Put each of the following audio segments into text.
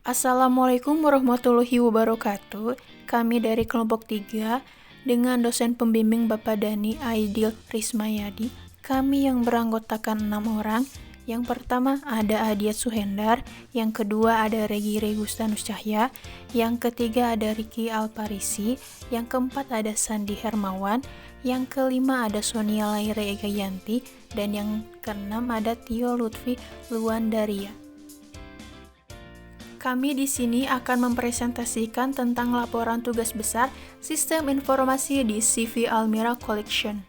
Assalamualaikum warahmatullahi wabarakatuh. Kami dari kelompok 3 dengan dosen pembimbing Bapak Dani Aidil Rismayadi. Kami yang beranggotakan 6 orang. Yang pertama ada Adiat Suhendar, yang kedua ada Regi Regustanus Cahya, yang ketiga ada Riki Alparisi, yang keempat ada Sandi Hermawan, yang kelima ada Sonia Laire Egayanti, dan yang keenam ada Tio Lutfi Luandaria. Kami di sini akan mempresentasikan tentang laporan tugas besar Sistem Informasi di CV Almira Collection.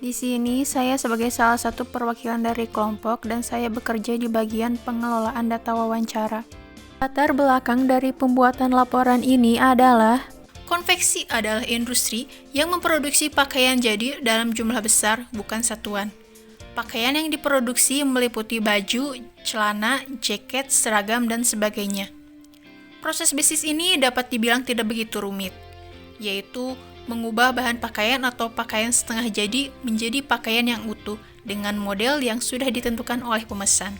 Di sini saya sebagai salah satu perwakilan dari kelompok dan saya bekerja di bagian pengelolaan data wawancara. Latar belakang dari pembuatan laporan ini adalah konveksi adalah industri yang memproduksi pakaian jadi dalam jumlah besar, bukan satuan. Pakaian yang diproduksi meliputi baju, celana, jaket, seragam, dan sebagainya. Proses bisnis ini dapat dibilang tidak begitu rumit, yaitu mengubah bahan pakaian atau pakaian setengah jadi menjadi pakaian yang utuh dengan model yang sudah ditentukan oleh pemesan.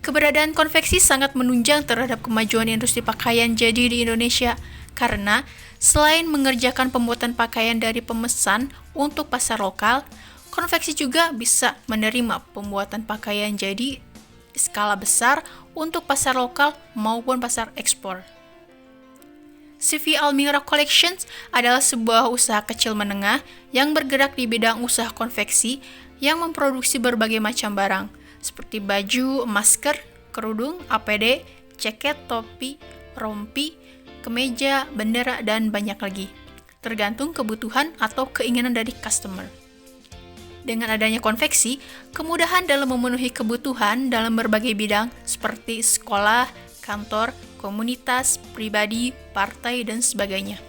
Keberadaan konveksi sangat menunjang terhadap kemajuan industri pakaian jadi di Indonesia, karena selain mengerjakan pembuatan pakaian dari pemesan untuk pasar lokal, konveksi juga bisa menerima pembuatan pakaian jadi skala besar untuk pasar lokal maupun pasar ekspor. CV Almira Collections adalah sebuah usaha kecil menengah yang bergerak di bidang usaha konveksi yang memproduksi berbagai macam barang, seperti baju, masker, kerudung, APD, jaket, topi, rompi, kemeja, bendera, dan banyak lagi, tergantung kebutuhan atau keinginan dari customer. Dengan adanya konveksi, kemudahan dalam memenuhi kebutuhan dalam berbagai bidang seperti sekolah, kantor, komunitas, pribadi, partai, dan sebagainya.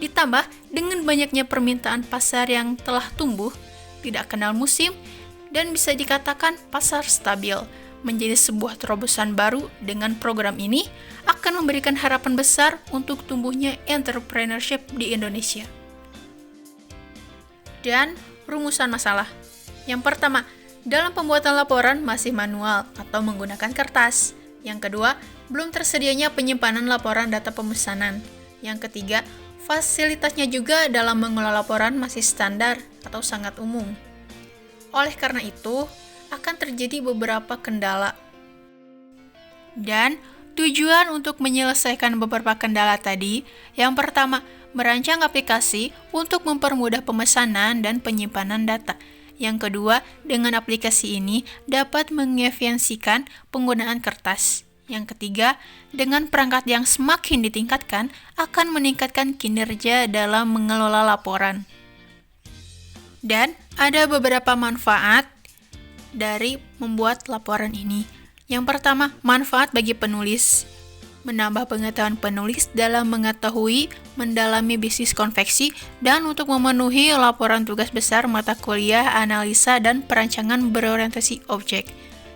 Ditambah dengan banyaknya permintaan pasar yang telah tumbuh, tidak kenal musim, dan bisa dikatakan pasar stabil, menjadi sebuah terobosan baru. Dengan program ini akan memberikan harapan besar untuk tumbuhnya entrepreneurship di Indonesia. Dan rumusan masalah. Yang pertama, dalam pembuatan laporan masih manual atau menggunakan kertas. Yang kedua, belum tersedianya penyimpanan laporan data pemesanan. Yang ketiga, fasilitasnya juga dalam mengelola laporan masih standar atau sangat umum. Oleh karena itu, akan terjadi beberapa kendala. Dan tujuan untuk menyelesaikan beberapa kendala tadi, yang pertama, merancang aplikasi untuk mempermudah pemesanan dan penyimpanan data. Yang kedua, dengan aplikasi ini dapat mengefisiensikan penggunaan kertas. Yang ketiga, dengan perangkat yang semakin ditingkatkan akan meningkatkan kinerja dalam mengelola laporan. Dan ada beberapa manfaat dari membuat laporan ini. Yang pertama, manfaat bagi penulis. Menambah pengetahuan penulis dalam mengetahui, mendalami bisnis konveksi, dan untuk memenuhi laporan tugas besar mata kuliah, analisa, dan perancangan berorientasi objek.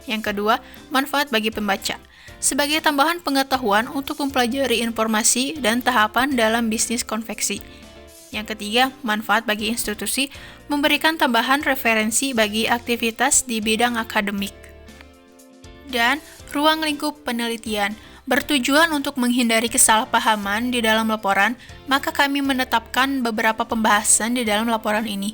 Yang kedua, manfaat bagi pembaca. Sebagai tambahan pengetahuan untuk mempelajari informasi dan tahapan dalam bisnis konveksi. Yang ketiga, manfaat bagi institusi, memberikan tambahan referensi bagi aktivitas di bidang akademik. Dan ruang lingkup penelitian. Bertujuan untuk menghindari kesalahpahaman di dalam laporan, maka kami menetapkan beberapa pembahasan di dalam laporan ini.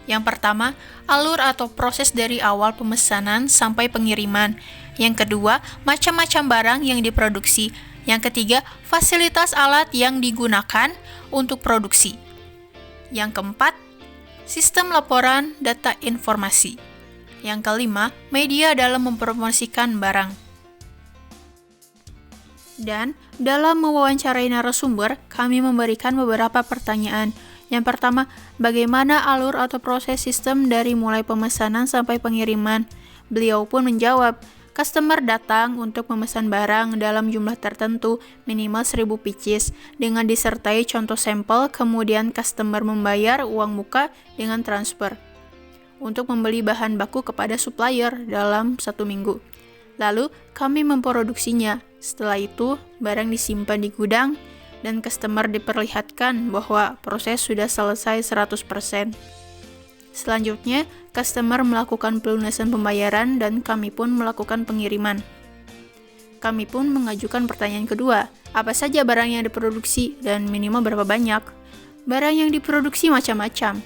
Yang pertama, alur atau proses dari awal pemesanan sampai pengiriman. Yang kedua, macam-macam barang yang diproduksi. Yang ketiga, fasilitas alat yang digunakan untuk produksi. Yang keempat, sistem laporan data informasi. Yang kelima, media dalam mempromosikan barang. Dan dalam mewawancarai narasumber, kami memberikan beberapa pertanyaan. Yang pertama, bagaimana alur atau proses sistem dari mulai pemesanan sampai pengiriman? Beliau pun menjawab, customer datang untuk memesan barang dalam jumlah tertentu, minimal 1000 pieces, dengan disertai contoh sampel, kemudian customer membayar uang muka dengan transfer untuk membeli bahan baku kepada supplier dalam 1 minggu. Lalu, kami memproduksinya. Setelah itu, barang disimpan di gudang dan customer diperlihatkan bahwa proses sudah selesai 100%. Selanjutnya, customer melakukan pelunasan pembayaran dan kami pun melakukan pengiriman. Kami pun mengajukan pertanyaan kedua, apa saja barang yang diproduksi dan minimal berapa banyak? Barang yang diproduksi macam-macam,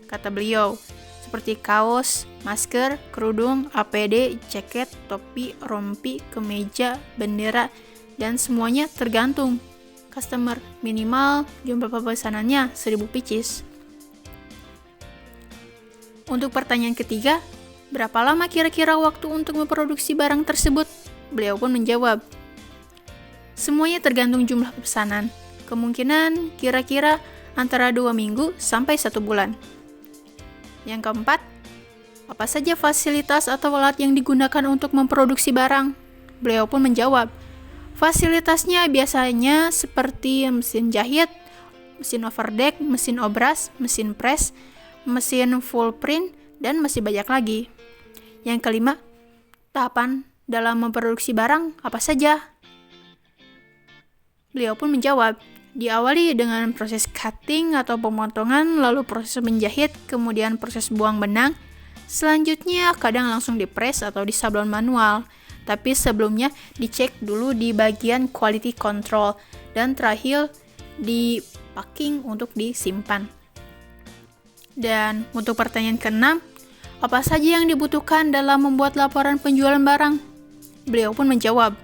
kata beliau, seperti kaos, masker, kerudung, APD, jaket, topi, rompi, kemeja, bendera, dan semuanya tergantung customer. Minimal jumlah pemesanannya 1000 pieces. Untuk pertanyaan ketiga, berapa lama kira-kira waktu untuk memproduksi barang tersebut? Beliau pun menjawab, semuanya tergantung jumlah pesanan. Kemungkinan kira-kira antara 2 minggu sampai 1 bulan. Yang keempat, apa saja fasilitas atau alat yang digunakan untuk memproduksi barang? Beliau pun menjawab, fasilitasnya biasanya seperti mesin jahit, mesin overdeck, mesin obras, mesin press, mesin full print, dan masih banyak lagi. Yang kelima, tahapan dalam memproduksi barang apa saja? Beliau pun menjawab, diawali dengan proses cutting atau pemotongan, lalu proses menjahit, kemudian proses buang benang. Selanjutnya kadang langsung di-press atau disablon manual, tapi sebelumnya dicek dulu di bagian quality control, dan terakhir di packing untuk disimpan. Dan untuk pertanyaan ke-6, apa saja yang dibutuhkan dalam membuat laporan penjualan barang? Beliau pun menjawab,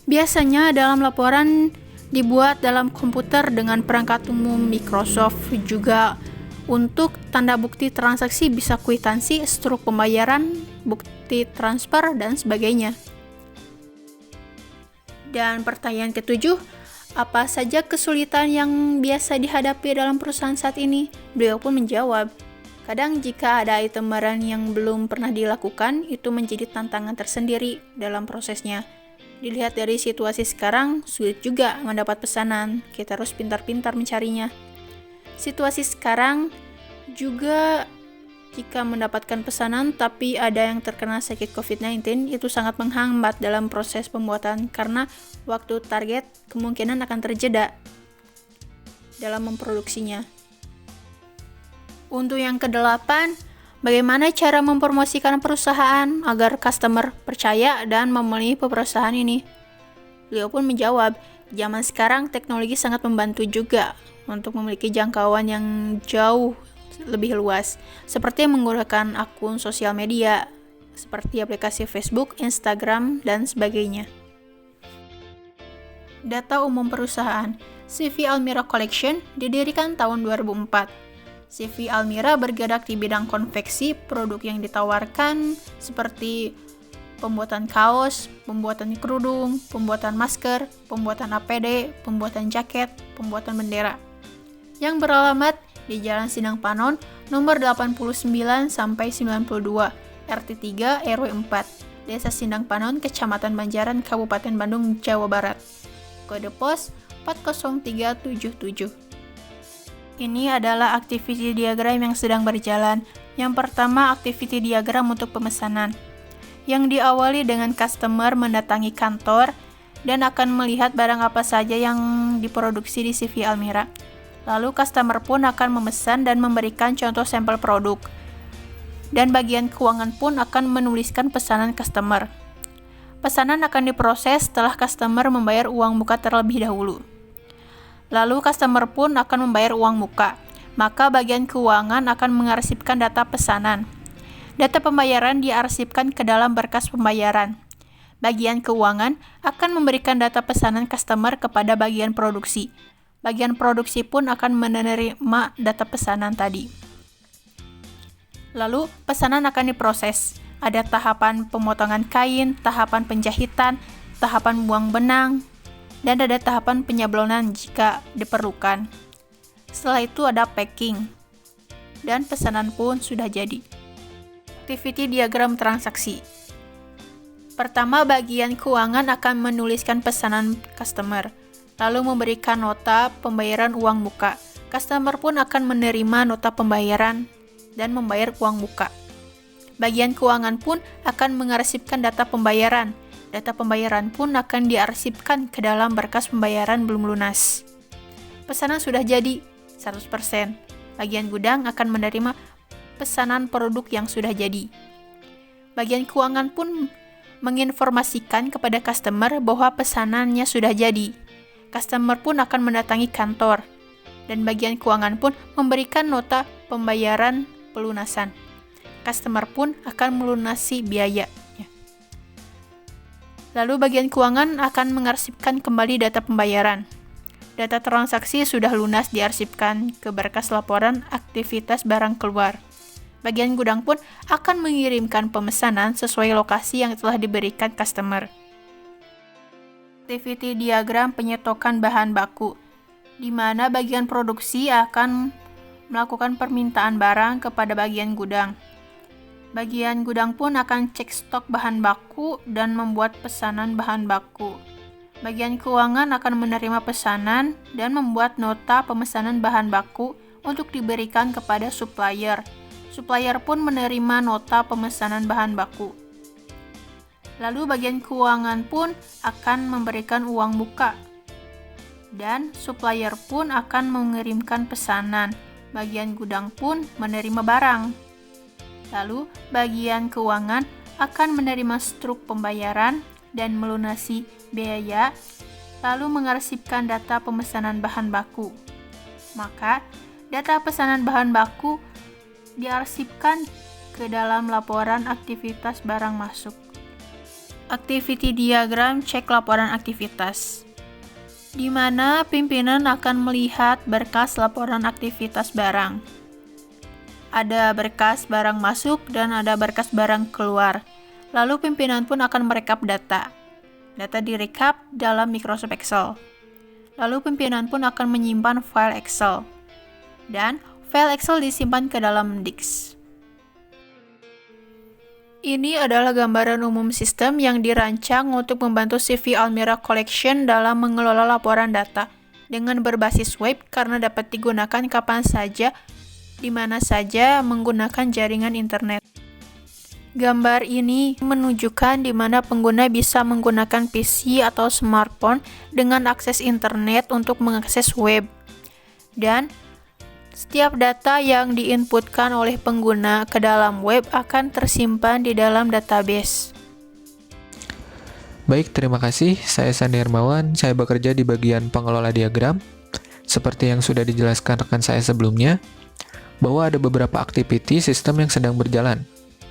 biasanya dalam laporan dibuat dalam komputer dengan perangkat umum Microsoft, juga untuk tanda bukti transaksi bisa kwitansi, struk pembayaran, bukti transfer, dan sebagainya. Dan pertanyaan ke-7, apa saja kesulitan yang biasa dihadapi dalam perusahaan saat ini? Beliau pun menjawab, kadang jika ada item barang yang belum pernah dilakukan, itu menjadi tantangan tersendiri dalam prosesnya. Dilihat dari situasi sekarang, sulit juga mendapat pesanan. Kita harus pintar-pintar mencarinya. Situasi sekarang juga jika mendapatkan pesanan tapi ada yang terkena sakit COVID-19, itu sangat menghambat dalam proses pembuatan karena waktu target kemungkinan akan terjeda dalam memproduksinya. Untuk yang ke-8, bagaimana cara mempromosikan perusahaan agar customer percaya dan memilih perusahaan ini? Beliau pun menjawab, zaman sekarang teknologi sangat membantu juga untuk memiliki jangkauan yang jauh lebih luas, seperti menggunakan akun sosial media, seperti aplikasi Facebook, Instagram, dan sebagainya. Data umum perusahaan. CV Almira Collection didirikan tahun 2004. CV Almira bergerak di bidang konveksi, produk yang ditawarkan seperti pembuatan kaos, pembuatan kerudung, pembuatan masker, pembuatan APD, pembuatan jaket, pembuatan bendera. Yang beralamat di Jalan Sindang Panon, nomor 89-92, RT 3, RW 4, Desa Sindang Panon, Kecamatan Banjaran, Kabupaten Bandung, Jawa Barat. Kode pos 40377. Ini adalah activity diagram yang sedang berjalan. Yang pertama, activity diagram untuk pemesanan, yang diawali dengan customer mendatangi kantor dan akan melihat barang apa saja yang diproduksi di CV Almira. Lalu customer pun akan memesan dan memberikan contoh sampel produk. Dan bagian keuangan pun akan menuliskan pesanan customer. Pesanan akan diproses setelah customer membayar uang muka terlebih dahulu. Lalu customer pun akan membayar uang muka, maka bagian keuangan akan mengarsipkan data pesanan. Data pembayaran diarsipkan ke dalam berkas pembayaran. Bagian keuangan akan memberikan data pesanan customer kepada bagian produksi. Bagian produksi pun akan menerima data pesanan tadi. Lalu pesanan akan diproses. Ada tahapan pemotongan kain, tahapan penjahitan, tahapan buang benang, dan ada tahapan penyablonan jika diperlukan. Setelah itu ada packing, dan pesanan pun sudah jadi. Activity diagram transaksi. Pertama, bagian keuangan akan menuliskan pesanan customer, lalu memberikan nota pembayaran uang muka. Customer pun akan menerima nota pembayaran dan membayar uang muka. Bagian keuangan pun akan mengarsipkan data pembayaran. Data pembayaran pun akan diarsipkan ke dalam berkas pembayaran belum lunas. Pesanan sudah jadi 100%. Bagian gudang akan menerima pesanan produk yang sudah jadi. Bagian keuangan pun menginformasikan kepada customer bahwa pesanannya sudah jadi. Customer pun akan mendatangi kantor, dan bagian keuangan pun memberikan nota pembayaran pelunasan. Customer pun akan melunasi biaya. Lalu bagian keuangan akan mengarsipkan kembali data pembayaran. Data transaksi sudah lunas diarsipkan ke berkas laporan aktivitas barang keluar. Bagian gudang pun akan mengirimkan pemesanan sesuai lokasi yang telah diberikan customer. Activity diagram penyetokan bahan baku, di mana bagian produksi akan melakukan permintaan barang kepada bagian gudang. Bagian gudang pun akan cek stok bahan baku dan membuat pesanan bahan baku. Bagian keuangan akan menerima pesanan dan membuat nota pemesanan bahan baku untuk diberikan kepada supplier. Supplier pun menerima nota pemesanan bahan baku. Lalu bagian keuangan pun akan memberikan uang muka. Dan supplier pun akan mengirimkan pesanan. Bagian gudang pun menerima barang. Lalu bagian keuangan akan menerima struk pembayaran dan melunasi biaya, lalu mengarsipkan data pemesanan bahan baku. Maka, data pesanan bahan baku diarsipkan ke dalam laporan aktivitas barang masuk. Activity diagram cek laporan aktivitas, di mana pimpinan akan melihat berkas laporan aktivitas barang. Ada berkas barang masuk dan ada berkas barang keluar. Lalu pimpinan pun akan merekap data. Data direkap dalam Microsoft Excel. Lalu pimpinan pun akan menyimpan file Excel. Dan file Excel disimpan ke dalam disk. Ini adalah gambaran umum sistem yang dirancang untuk membantu CV Almira Collection dalam mengelola laporan data dengan berbasis web karena dapat digunakan kapan saja, di mana saja menggunakan jaringan internet. Gambar ini menunjukkan di mana pengguna bisa menggunakan PC atau smartphone dengan akses internet untuk mengakses web. Dan setiap data yang diinputkan oleh pengguna ke dalam web akan tersimpan di dalam database. Baik, terima kasih. Saya Sandi Hermawan. Saya bekerja di bagian pengelola diagram. Seperti yang sudah dijelaskan rekan saya sebelumnya, bahwa ada beberapa activity sistem yang sedang berjalan.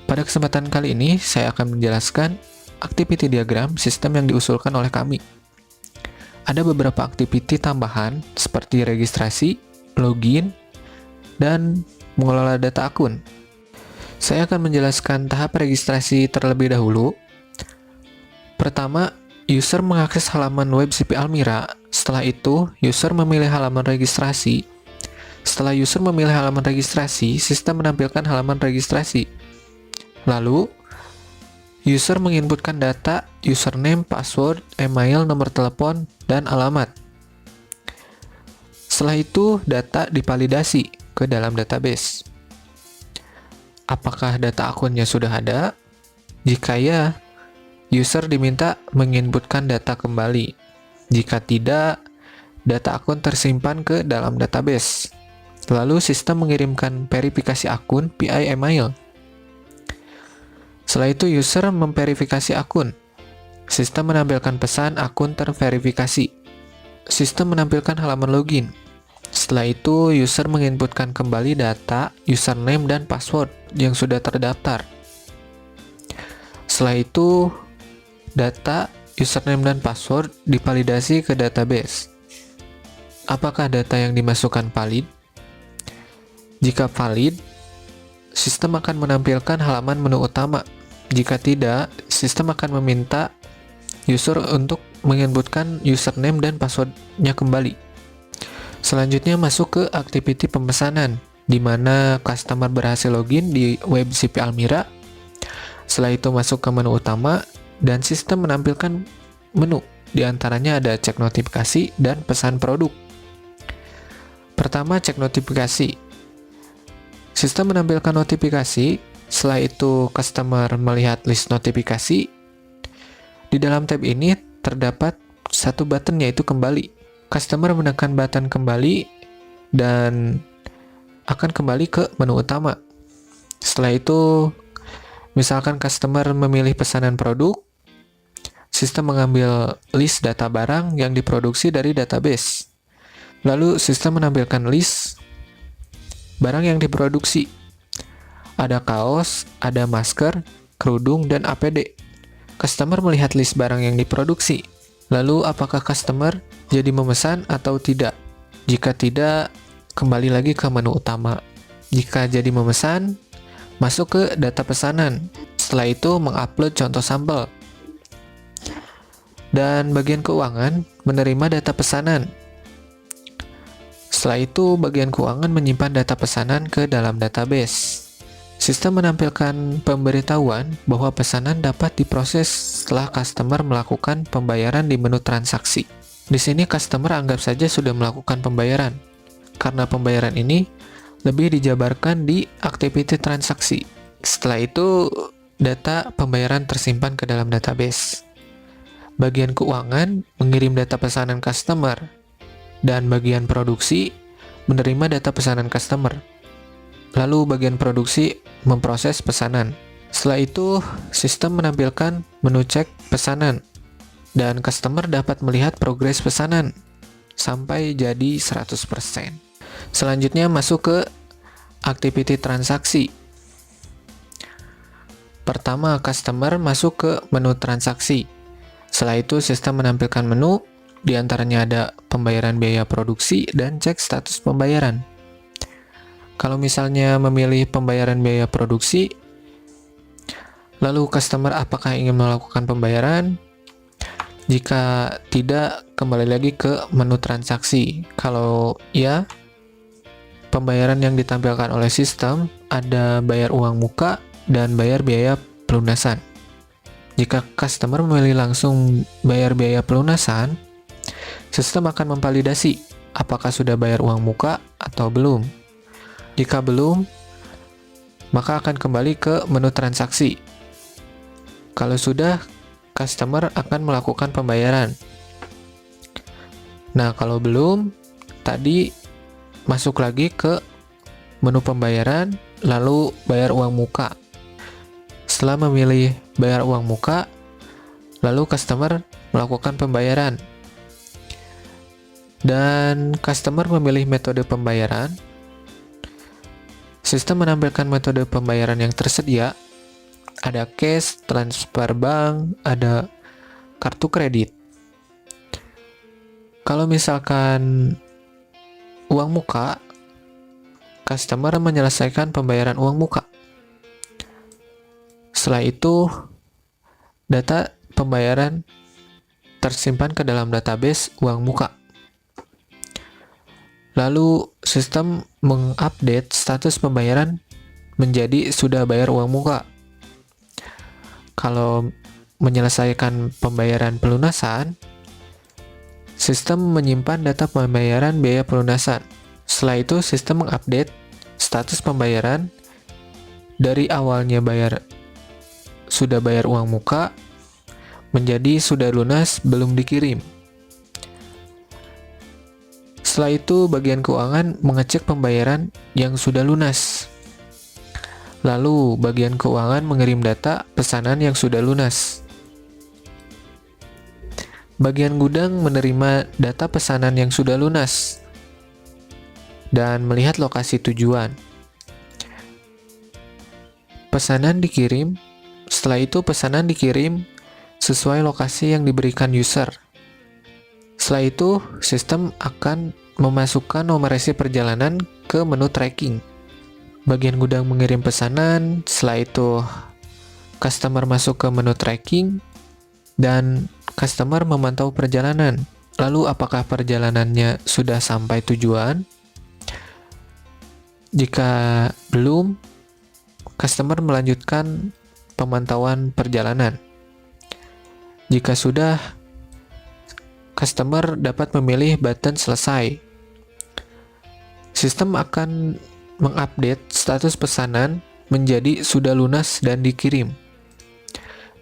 Pada kesempatan kali ini, saya akan menjelaskan activity diagram sistem yang diusulkan oleh kami. Ada beberapa activity tambahan seperti registrasi, login, dan mengelola data akun. Saya akan menjelaskan tahap registrasi terlebih dahulu. Pertama, user mengakses halaman web CV Almira. Setelah itu, user memilih halaman registrasi. Setelah user memilih halaman registrasi, sistem menampilkan halaman registrasi. Lalu, user menginputkan data, username, password, email, nomor telepon, dan alamat. Setelah itu, data divalidasi ke dalam database. Apakah data akunnya sudah ada? Jika ya, user diminta menginputkan data kembali. Jika tidak, data akun tersimpan ke dalam database. Lalu sistem mengirimkan verifikasi akun via email. Setelah itu user memverifikasi akun. Sistem menampilkan pesan akun terverifikasi. Sistem menampilkan halaman login. Setelah itu user menginputkan kembali data, username, dan password yang sudah terdaftar. Setelah itu data, username, dan password divalidasi ke database. Apakah data yang dimasukkan valid? Jika valid, sistem akan menampilkan halaman menu utama. Jika tidak, sistem akan meminta user untuk menginputkan username dan passwordnya kembali. Selanjutnya masuk ke activity pemesanan, di mana customer berhasil login di web CV Almira. Setelah itu masuk ke menu utama, dan sistem menampilkan menu. Di antaranya ada cek notifikasi dan pesan produk. Pertama, cek notifikasi. Sistem menampilkan notifikasi. Setelah itu, customer melihat list notifikasi. Di dalam tab ini terdapat satu button, yaitu kembali. Customer menekan button kembali dan akan kembali ke menu utama. Setelah itu, misalkan customer memilih pesanan produk, sistem mengambil list data barang yang diproduksi dari database. Lalu sistem menampilkan list barang yang diproduksi. Ada kaos, ada masker, kerudung, dan APD. Customer melihat list barang yang diproduksi. Lalu apakah customer jadi memesan atau tidak? Jika tidak, kembali lagi ke menu utama. Jika jadi memesan, masuk ke data pesanan. Setelah itu mengupload contoh sampel. Dan bagian keuangan menerima data pesanan. Setelah itu, bagian keuangan menyimpan data pesanan ke dalam database. Sistem menampilkan pemberitahuan bahwa pesanan dapat diproses setelah customer melakukan pembayaran di menu transaksi. Di sini customer anggap saja sudah melakukan pembayaran, karena pembayaran ini lebih dijabarkan di activity transaksi. Setelah itu, data pembayaran tersimpan ke dalam database. Bagian keuangan mengirim data pesanan customer, dan bagian produksi menerima data pesanan customer. Lalu bagian produksi memproses pesanan. Setelah itu, sistem menampilkan menu cek pesanan, dan customer dapat melihat progres pesanan sampai jadi 100%. Selanjutnya masuk ke activity transaksi. Pertama, customer masuk ke menu transaksi. Setelah itu, sistem menampilkan menu, di antaranya ada pembayaran biaya produksi dan cek status pembayaran. Kalau misalnya memilih pembayaran biaya produksi, lalu customer apakah ingin melakukan pembayaran? Jika tidak, kembali lagi ke menu transaksi. Kalau ya, pembayaran yang ditampilkan oleh sistem ada bayar uang muka dan bayar biaya pelunasan. Jika customer memilih langsung bayar biaya pelunasan, sistem akan memvalidasi apakah sudah bayar uang muka atau belum. Jika belum, maka akan kembali ke menu transaksi. Kalau sudah, customer akan melakukan pembayaran. Nah, kalau belum, tadi masuk lagi ke menu pembayaran, lalu bayar uang muka. Setelah memilih bayar uang muka, lalu customer melakukan pembayaran. Dan customer memilih metode pembayaran. Sistem menampilkan metode pembayaran yang tersedia. Ada cash, transfer bank, ada kartu kredit. Kalau misalkan uang muka, customer menyelesaikan pembayaran uang muka. Setelah itu, data pembayaran tersimpan ke dalam database uang muka. Lalu, sistem mengupdate status pembayaran menjadi sudah bayar uang muka. Kalau menyelesaikan pembayaran pelunasan, sistem menyimpan data pembayaran biaya pelunasan. Setelah itu, sistem mengupdate status pembayaran dari awalnya sudah bayar uang muka menjadi sudah lunas belum dikirim. Setelah itu, bagian keuangan mengecek pembayaran yang sudah lunas. Lalu, bagian keuangan mengirim data pesanan yang sudah lunas. Bagian gudang menerima data pesanan yang sudah lunas dan melihat lokasi tujuan. Pesanan dikirim, setelah itu pesanan dikirim sesuai lokasi yang diberikan user. Setelah itu, sistem akan memasukkan nomor resi perjalanan ke menu tracking. Bagian gudang mengirim pesanan, setelah itu customer masuk ke menu tracking, dan customer memantau perjalanan. Lalu apakah perjalanannya sudah sampai tujuan? Jika belum, customer melanjutkan pemantauan perjalanan. Jika sudah, customer dapat memilih button selesai. Sistem akan mengupdate status pesanan menjadi sudah lunas dan dikirim.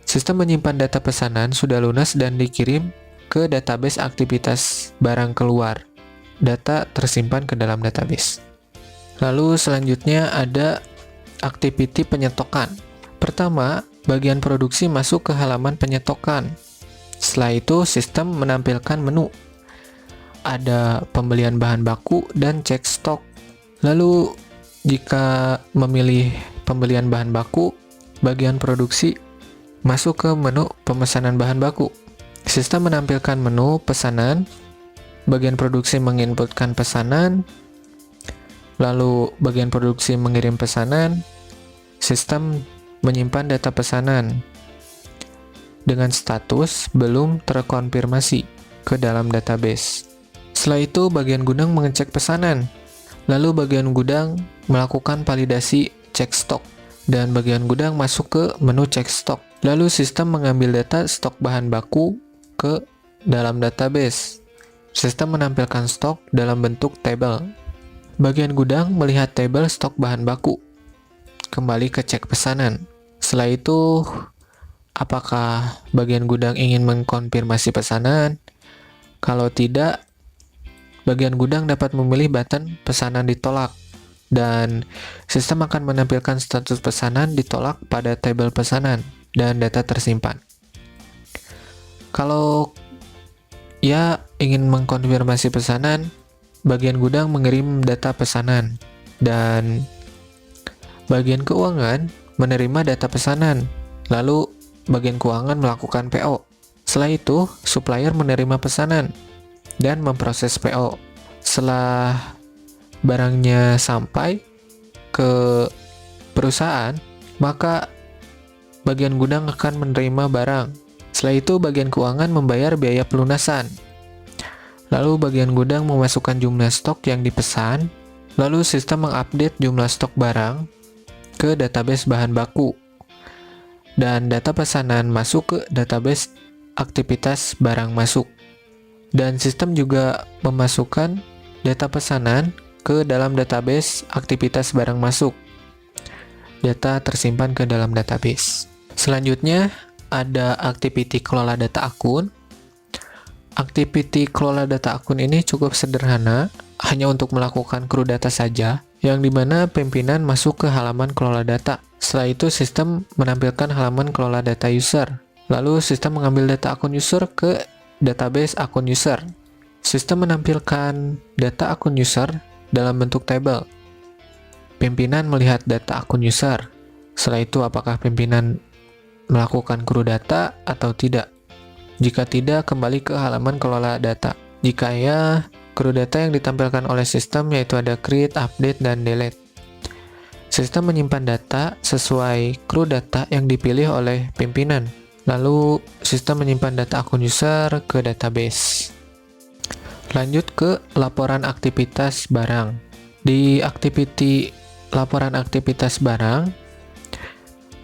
Sistem menyimpan data pesanan sudah lunas dan dikirim ke database aktivitas barang keluar. Data tersimpan ke dalam database. Lalu selanjutnya ada activity penyetokan. Pertama, bagian produksi masuk ke halaman penyetokan. Setelah itu, sistem menampilkan menu. Ada pembelian bahan baku dan cek stok. Lalu, jika memilih pembelian bahan baku, bagian produksi masuk ke menu pemesanan bahan baku. Sistem menampilkan menu pesanan, bagian produksi menginputkan pesanan, lalu bagian produksi mengirim pesanan, sistem menyimpan data pesanan dengan status belum terkonfirmasi ke dalam database. Setelah itu, bagian gudang mengecek pesanan. Lalu bagian gudang melakukan validasi cek stok. Dan bagian gudang masuk ke menu cek stok. Lalu sistem mengambil data stok bahan baku ke dalam database. Sistem menampilkan stok dalam bentuk tabel. Bagian gudang melihat tabel stok bahan baku. Kembali ke cek pesanan. Setelah itu, apakah bagian gudang ingin mengkonfirmasi pesanan? Kalau tidak, bagian gudang dapat memilih button pesanan ditolak, dan sistem akan menampilkan status pesanan ditolak pada tabel pesanan dan data tersimpan. Kalau ia ingin mengkonfirmasi pesanan, bagian gudang mengirim data pesanan, dan bagian keuangan menerima data pesanan, lalu bagian keuangan melakukan PO. Setelah itu, supplier menerima pesanan dan memproses PO. Setelah barangnya sampai ke perusahaan, maka bagian gudang akan menerima barang. Setelah itu, bagian keuangan membayar biaya pelunasan. Lalu bagian gudang memasukkan jumlah stok yang dipesan, lalu sistem mengupdate jumlah stok barang ke database bahan baku. Dan data pesanan masuk ke database aktivitas barang masuk. Dan sistem juga memasukkan data pesanan ke dalam database aktivitas barang masuk. Data tersimpan ke dalam database. Selanjutnya, ada activity kelola data akun. Activity kelola data akun ini cukup sederhana, hanya untuk melakukan crew data saja, yang dimana pimpinan masuk ke halaman kelola data. Setelah itu, sistem menampilkan halaman kelola data user. Lalu, sistem mengambil data akun user ke database akun user. Sistem menampilkan data akun user dalam bentuk tabel. Pimpinan melihat data akun user. Setelah itu, apakah pimpinan melakukan crew data atau tidak? Jika tidak, kembali ke halaman kelola data. Jika ya, crew data yang ditampilkan oleh sistem yaitu ada create, update, dan delete. Sistem menyimpan data sesuai crew data yang dipilih oleh pimpinan. Lalu, sistem menyimpan data akun user ke database. Lanjut ke laporan aktivitas barang. Di activity laporan aktivitas barang,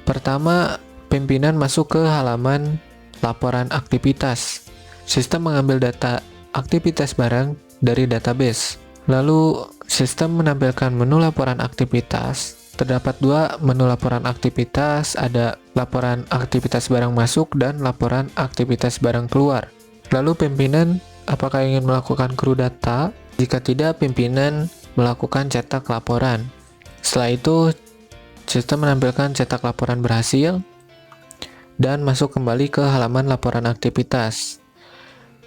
pertama, pimpinan masuk ke halaman laporan aktivitas. Sistem mengambil data aktivitas barang dari database. Lalu, sistem menampilkan menu laporan aktivitas. Terdapat dua menu laporan aktivitas, ada laporan aktivitas barang masuk dan laporan aktivitas barang keluar. Lalu pimpinan apakah ingin melakukan crew data? Jika tidak, pimpinan melakukan cetak laporan. Setelah itu, sistem menampilkan cetak laporan berhasil dan masuk kembali ke halaman laporan aktivitas.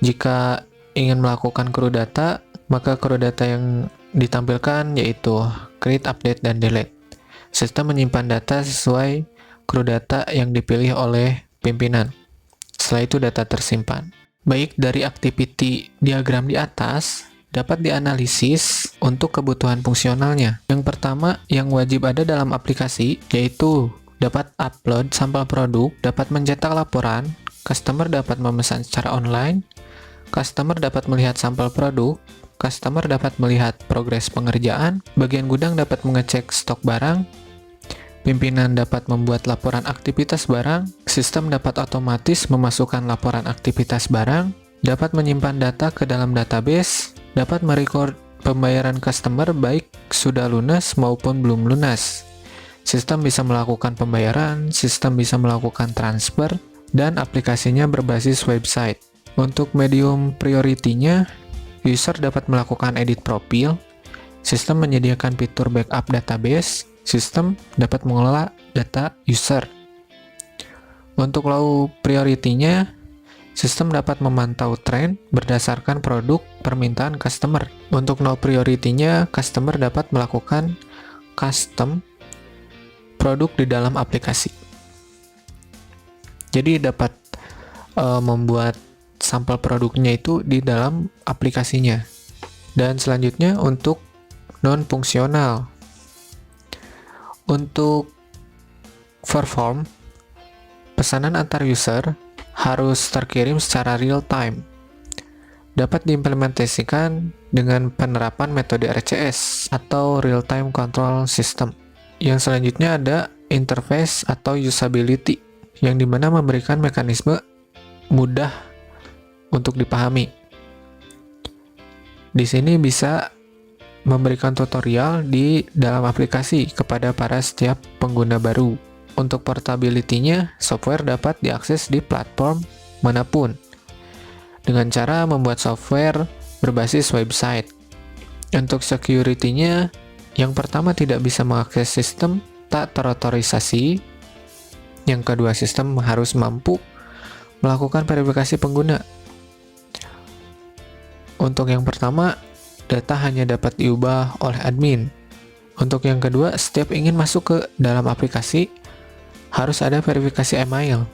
Jika ingin melakukan crew data, maka crew data yang ditampilkan yaitu create, update, dan delete. Sistem menyimpan data sesuai crew data yang dipilih oleh pimpinan. Setelah itu data tersimpan. Baik, dari activity diagram di atas dapat dianalisis untuk kebutuhan fungsionalnya. Yang pertama yang wajib ada dalam aplikasi yaitu dapat upload sampel produk, dapat mencetak laporan, customer dapat memesan secara online, customer dapat melihat sampel produk, customer dapat melihat progres pengerjaan, bagian gudang dapat mengecek stok barang, pimpinan dapat membuat laporan aktivitas barang, sistem dapat otomatis memasukkan laporan aktivitas barang, dapat menyimpan data ke dalam database, dapat merecord pembayaran customer baik sudah lunas maupun belum lunas. Sistem bisa melakukan pembayaran, sistem bisa melakukan transfer, dan aplikasinya berbasis website. Untuk medium priority-nya, user dapat melakukan edit profil, sistem menyediakan fitur backup database, sistem dapat mengelola data user. Untuk low priority-nya, Sistem dapat memantau tren berdasarkan produk permintaan customer. Untuk no priority-nya, customer dapat melakukan custom produk di dalam aplikasi. Jadi dapat membuat sampel produknya itu di dalam aplikasinya. Dan selanjutnya untuk non-fungsional. Untuk perform, pesanan antar user harus terkirim secara real time. Dapat diimplementasikan dengan penerapan metode RCS atau Real Time Control System. Yang selanjutnya ada interface atau usability, yang dimana memberikan mekanisme mudah untuk dipahami. Di sini bisa memberikan tutorial di dalam aplikasi kepada para setiap pengguna baru. Untuk portability-nya, software dapat diakses di platform manapun dengan cara membuat software berbasis website. Untuk security-nya, yang pertama tidak bisa mengakses sistem tak terotorisasi. Yang kedua, sistem harus mampu melakukan verifikasi pengguna. Untuk yang pertama, data hanya dapat diubah oleh admin. Untuk yang kedua, setiap ingin masuk ke dalam aplikasi, harus ada verifikasi email.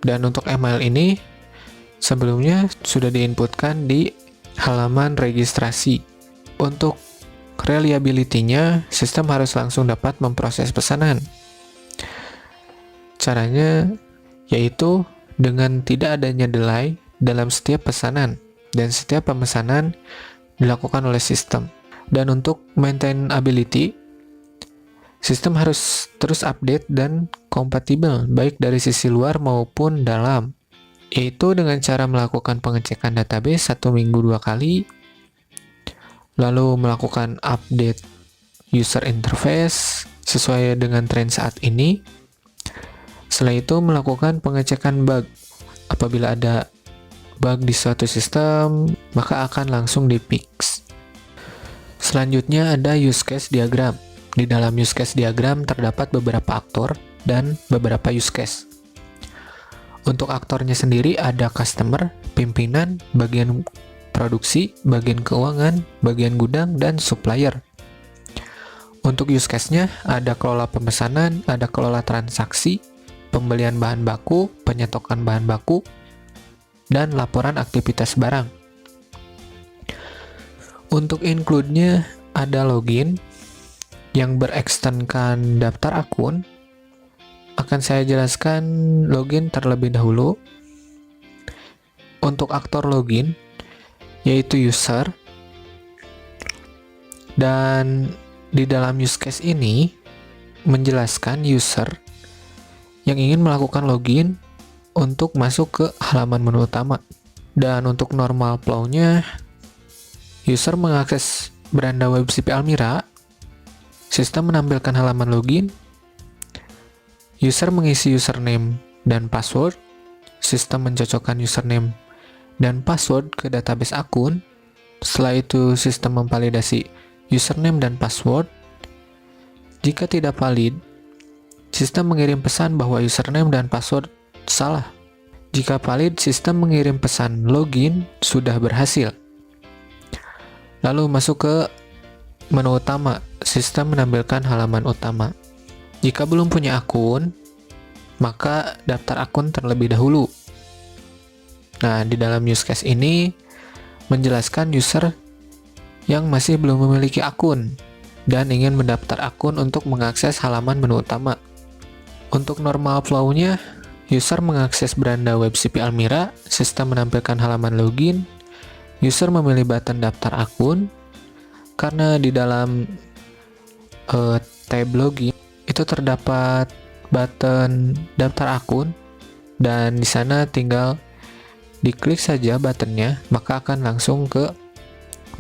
Dan untuk email ini, sebelumnya sudah diinputkan di halaman registrasi. Untuk reliability-nya, sistem harus langsung dapat memproses pesanan. Caranya yaitu dengan tidak adanya delay dalam setiap pesanan, dan setiap pemesanan dilakukan oleh sistem. Dan untuk maintainability, sistem harus terus update dan kompatibel baik dari sisi luar maupun dalam, yaitu dengan cara melakukan pengecekan database 1 minggu 2 kali, lalu melakukan update user interface sesuai dengan tren saat ini. Setelah itu melakukan pengecekan bug. Apabila ada bug di suatu sistem, maka akan langsung di-fix. Selanjutnya ada use case diagram. Di dalam use case diagram terdapat beberapa aktor dan beberapa use case. Untuk aktornya sendiri ada customer, pimpinan, bagian produksi, bagian keuangan, bagian gudang, dan supplier. Untuk use case-nya ada kelola pemesanan, ada kelola transaksi, pembelian bahan baku, penyetokan bahan baku, dan laporan aktivitas barang. Untuk include-nya ada login, yang berekstenkan daftar akun. Akan saya jelaskan login terlebih dahulu. Untuk aktor login, yaitu user. Dan di dalam use case ini, menjelaskan user yang ingin melakukan login untuk masuk ke halaman menu utama. Dan untuk normal flow-nya, user mengakses beranda web CP Almira. Sistem menampilkan halaman login, user mengisi username dan password, sistem mencocokkan username dan password ke database akun. Setelah itu sistem memvalidasi username dan password. Jika tidak valid, sistem mengirim pesan bahwa username dan password salah. Jika valid, sistem mengirim pesan login sudah berhasil. Lalu masuk ke menu utama. Sistem menampilkan halaman utama. Jika belum punya akun, maka daftar akun terlebih dahulu. Nah, di dalam use case ini menjelaskan user yang masih belum memiliki akun dan ingin mendaftar akun untuk mengakses halaman menu utama. Untuk normal flow-nya, user mengakses beranda web CP Almira, sistem menampilkan halaman login, user memilih button daftar akun. Karena di dalam tab login itu terdapat button daftar akun, dan di sana tinggal diklik saja buttonnya, maka akan langsung ke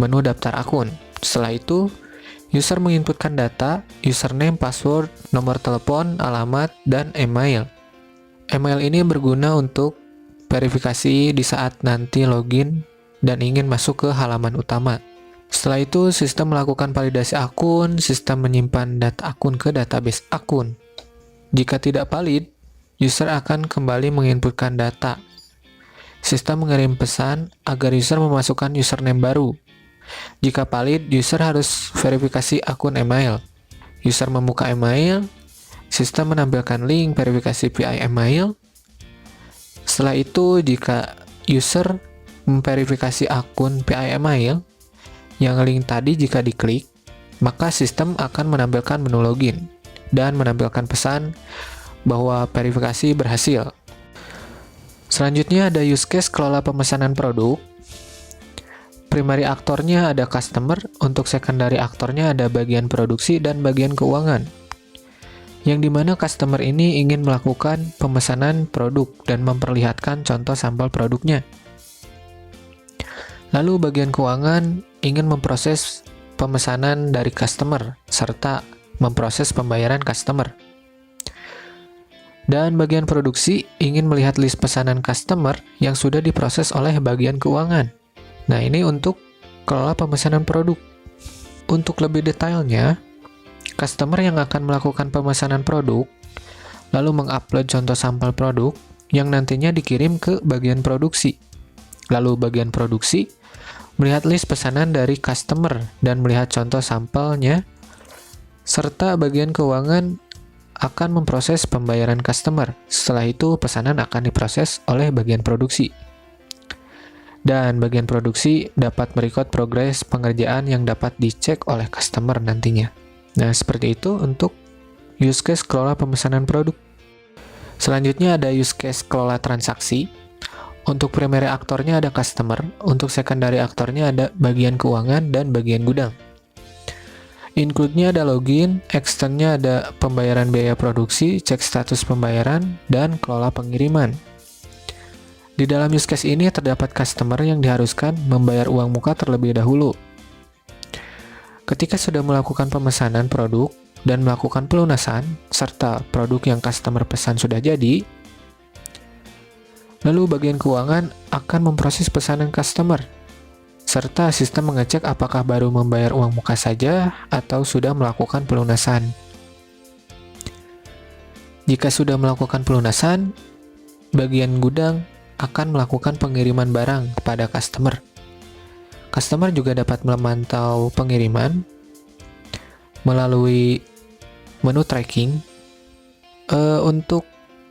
menu daftar akun. Setelah itu, user menginputkan data, username, password, nomor telepon, alamat, dan email. Email ini berguna untuk verifikasi di saat nanti login dan ingin masuk ke halaman utama. Setelah itu, sistem melakukan validasi akun, sistem menyimpan data akun ke database akun. Jika tidak valid, user akan kembali menginputkan data. Sistem mengirim pesan agar user memasukkan username baru. Jika valid, user harus verifikasi akun email. User membuka email, sistem menampilkan link verifikasi PI email. Setelah itu, jika user memverifikasi akun PI email, yang link tadi jika diklik, maka sistem akan menampilkan menu login dan menampilkan pesan bahwa verifikasi berhasil. Selanjutnya ada use case kelola pemesanan produk. Primary aktornya ada customer, untuk secondary aktornya ada bagian produksi dan bagian keuangan. Yang dimana customer ini ingin melakukan pemesanan produk dan memperlihatkan contoh sampel produknya. Lalu bagian keuangan ingin memproses pemesanan dari customer, serta memproses pembayaran customer. Dan bagian produksi ingin melihat list pesanan customer yang sudah diproses oleh bagian keuangan. Nah, ini untuk kelola pemesanan produk. Untuk lebih detailnya, customer yang akan melakukan pemesanan produk, lalu mengupload contoh sampel produk yang nantinya dikirim ke bagian produksi. Lalu bagian produksi melihat list pesanan dari customer dan melihat contoh sampelnya, serta bagian keuangan akan memproses pembayaran customer. Setelah itu, pesanan akan diproses oleh bagian produksi. Dan bagian produksi dapat merecord progres pengerjaan yang dapat dicek oleh customer nantinya. Nah, seperti itu untuk use case kelola pemesanan produk. Selanjutnya ada use case kelola transaksi. Untuk primary aktornya ada customer, untuk secondary aktornya ada bagian keuangan dan bagian gudang. Include-nya ada login, extend-nya ada pembayaran biaya produksi, cek status pembayaran, dan kelola pengiriman. Di dalam use case ini terdapat customer yang diharuskan membayar uang muka terlebih dahulu. Ketika sudah melakukan pemesanan produk dan melakukan pelunasan, serta produk yang customer pesan sudah jadi, lalu bagian keuangan akan memproses pesanan customer, serta sistem mengecek apakah baru membayar uang muka saja atau sudah melakukan pelunasan. Jika sudah melakukan pelunasan, bagian gudang akan melakukan pengiriman barang kepada customer. Customer juga dapat memantau pengiriman melalui menu tracking. Untuk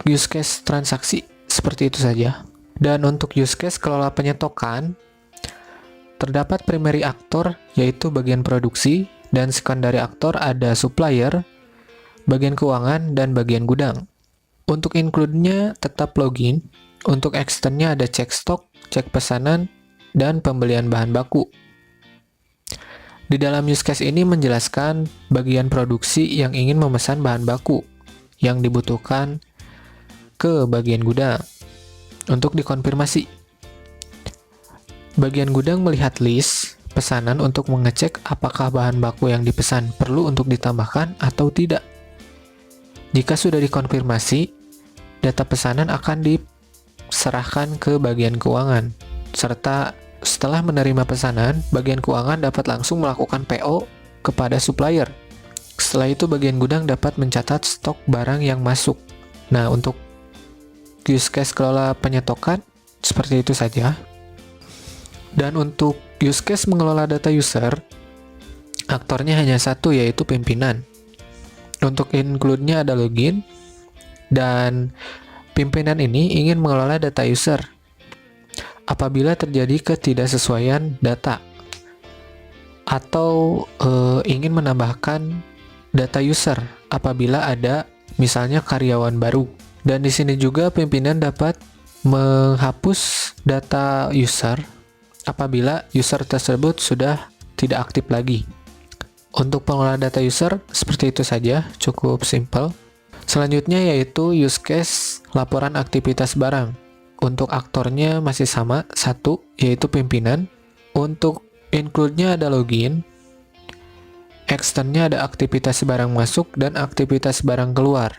use case transaksi seperti itu saja. Dan untuk use case kelola penyetokan, terdapat primary aktor yaitu bagian produksi, dan secondary aktor ada supplier, bagian keuangan, dan bagian gudang. Untuk include-nya tetap login, untuk extend-nya ada cek stok, cek pesanan, dan pembelian bahan baku. Di dalam use case ini menjelaskan bagian produksi yang ingin memesan bahan baku yang dibutuhkan ke bagian gudang untuk dikonfirmasi. Bagian gudang melihat list pesanan untuk mengecek apakah bahan baku yang dipesan perlu untuk ditambahkan atau tidak. Jika sudah dikonfirmasi, data pesanan akan diserahkan ke bagian keuangan, serta setelah menerima pesanan, bagian keuangan dapat langsung melakukan PO kepada supplier. Setelah itu, bagian gudang dapat mencatat stok barang yang masuk. Nah, untuk use case kelola penyetokan, seperti itu saja. Dan untuk use case mengelola data user, aktornya hanya satu, yaitu pimpinan. Untuk include-nya ada login, dan pimpinan ini ingin mengelola data user apabila terjadi ketidaksesuaian data atau ingin menambahkan data user apabila ada misalnya karyawan baru. Dan di sini juga pimpinan dapat menghapus data user apabila user tersebut sudah tidak aktif lagi. Untuk pengelola data user seperti itu saja, cukup simple. Selanjutnya yaitu use case laporan aktivitas barang. Untuk aktornya masih sama, satu, yaitu pimpinan. Untuk include-nya ada login, extend-nya ada aktivitas barang masuk dan aktivitas barang keluar.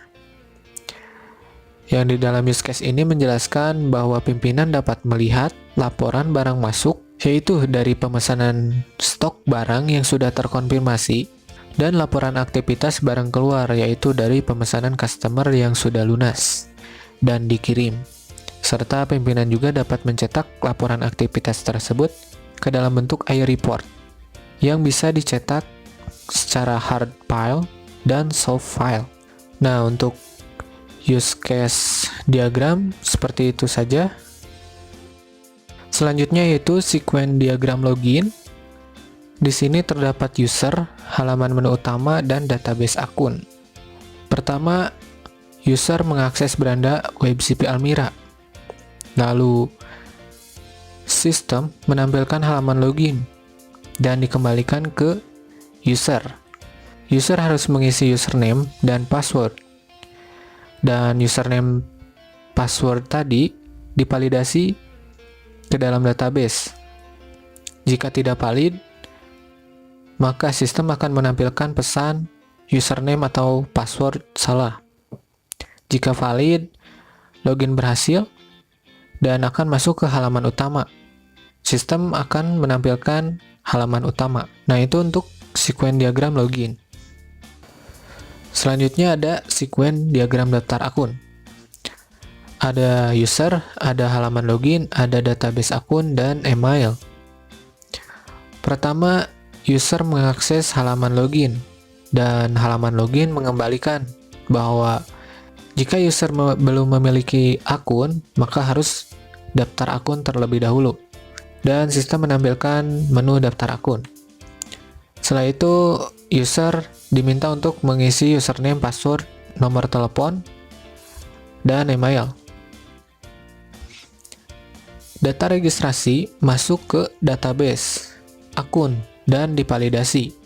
Yang di dalam use case ini menjelaskan bahwa pimpinan dapat melihat laporan barang masuk, yaitu dari pemesanan stok barang yang sudah terkonfirmasi, dan laporan aktivitas barang keluar, yaitu dari pemesanan customer yang sudah lunas dan dikirim. serta pimpinan juga dapat mencetak laporan aktivitas tersebut ke dalam bentuk iReport yang bisa dicetak secara hard file dan soft file. Nah, untuk use case diagram seperti itu saja. Selanjutnya yaitu sequence diagram login. Di sini terdapat user, halaman menu utama, dan database akun. Pertama, user mengakses beranda WebCP Almira. Lalu, sistem menampilkan halaman login dan dikembalikan ke user. User harus mengisi username dan password. Dan username password tadi divalidasi ke dalam database. Jika tidak valid, maka sistem akan menampilkan pesan username atau password salah. Jika valid, login berhasil dan akan masuk ke halaman utama. Sistem akan menampilkan halaman utama. Nah, itu untuk sequence diagram login. Selanjutnya ada sequence diagram daftar akun. Ada user, ada halaman login, ada database akun, dan email. Pertama, user mengakses halaman login, dan halaman login mengembalikan bahwa jika user belum memiliki akun, maka harus daftar akun terlebih dahulu. Dan sistem menampilkan menu daftar akun. Setelah itu, user diminta untuk mengisi username, password, nomor telepon, dan email. Data registrasi masuk ke database akun dan divalidasi.